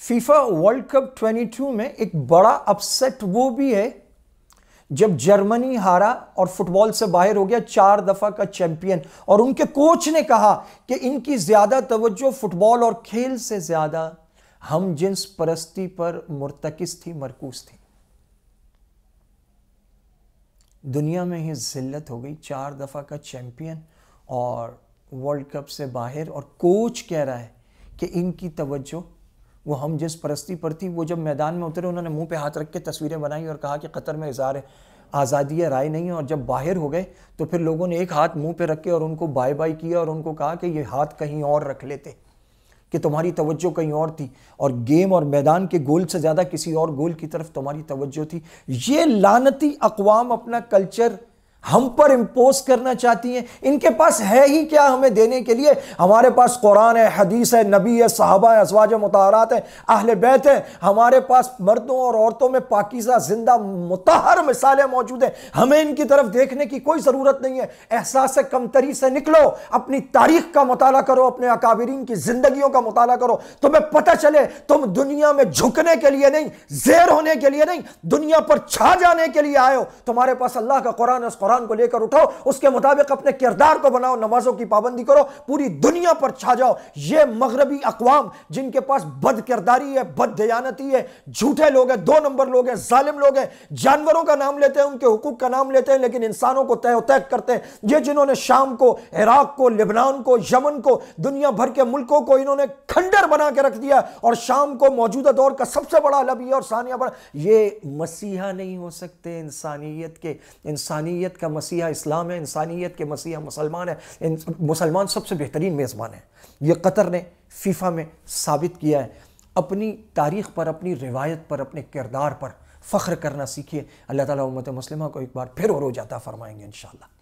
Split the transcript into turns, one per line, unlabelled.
FIFA world cup 22 میں ایک بڑا اپسیٹ وہ بھی ہے جب جرمنی ہارا اور فٹ بال سے باہر ہو گیا، 4 دفعہ کا چیمپئن، اور ان کے کوچ نے کہا کہ ان کی زیادہ توجہ فٹ بال اور کھیل سے زیادہ ہم جنس پرستی پر مرتکز تھی، مرکوز تھی۔ دنیا میں یہ ذلت ہو گئی، 4 دفعہ کا چیمپئن اور ورلڈ کپ سے باہر، اور کوچ کہہ رہا ہے کہ ان کی توجہ وہ ہم جنس پرستی پر تھی۔ وہ جب میدان میں اترے انہوں نے منہ پہ ہاتھ رکھ کے تصویریں بنائی اور کہا کہ قطر میں اظہار آزادی رائے نہیں ہے، اور جب باہر ہو گئے تو پھر لوگوں نے ایک ہاتھ منہ پہ رکھ کے اور ان کو بائے بائے کیا اور ان کو کہا کہ یہ ہاتھ کہیں اور رکھ لیتے، کہ تمہاری توجہ کہیں اور تھی، اور گیم اور میدان کے گول سے زیادہ کسی اور گول کی طرف تمہاری توجہ تھی۔ یہ لعنتی اقوام اپنا کلچر ہم پر امپوز کرنا چاہتی ہیں۔ ان کے پاس ہے ہی کیا ہمیں دینے کے لیے؟ ہمارے پاس قرآن ہے، حدیث ہے، نبی ہے، صحابہ ہے، ازواج مطہرات ہیں، اہل بیت ہیں، ہمارے پاس مردوں اور عورتوں میں پاکیزہ زندہ مطہر مثالیں موجود ہیں۔ ہمیں ان کی طرف دیکھنے کی کوئی ضرورت نہیں ہے۔ احساس کمتری سے نکلو، اپنی تاریخ کا مطالعہ کرو، اپنے اکابرین کی زندگیوں کا مطالعہ کرو، تمہیں پتہ چلے تم دنیا میں جھکنے کے لیے نہیں، زیر ہونے کے لیے نہیں، دنیا پر چھا جانے کے لیے آئے ہو۔ تمہارے پاس اللہ کا قرآن ہے، اس قرآن کو لے کر اٹھو، اس کے مطابق اپنے کردار کو بناؤ، نمازوں کی پابندی کرو، پوری دنیا پر چھا جاؤ۔ یہ مغربی اقوام جن کے پاس بد کرداری ہے، بد دیانتی ہے، جھوٹے لوگ ہیں، 2 نمبر لوگ ہیں، ظالم لوگ ہیں، جانوروں کا نام لیتے ہیں، ان کے حقوق کا نام لیتے ہیں، لیکن انسانوں کو تہ و تیگ کرتے ہیں۔ یہ جنہوں نے شام کو، عراق کو، لبنان کو، یمن کو، دنیا بھر کے ملکوں کو انہوں نے کھنڈر بنا کے رکھ دیا، اور شام کو موجودہ دور کا سب سے بڑا لبی اور ثانیہ بڑا، یہ مسیحا نہیں ہو سکتے انسانیت کے۔ انسانیت کا مسیحا اسلام ہے، انسانیت کے مسیحا مسلمان ہے۔ مسلمان سب سے بہترین میزبان ہے۔ یہ قطر نے فیفا میں ثابت کیا ہے۔ اپنی تاریخ پر، اپنی روایت پر، اپنے کردار پر فخر کرنا سیکھیے۔ اللہ تعالیٰ امت مسلمہ کو ایک بار پھر عروج عطا فرمائیں گے انشاءاللہ۔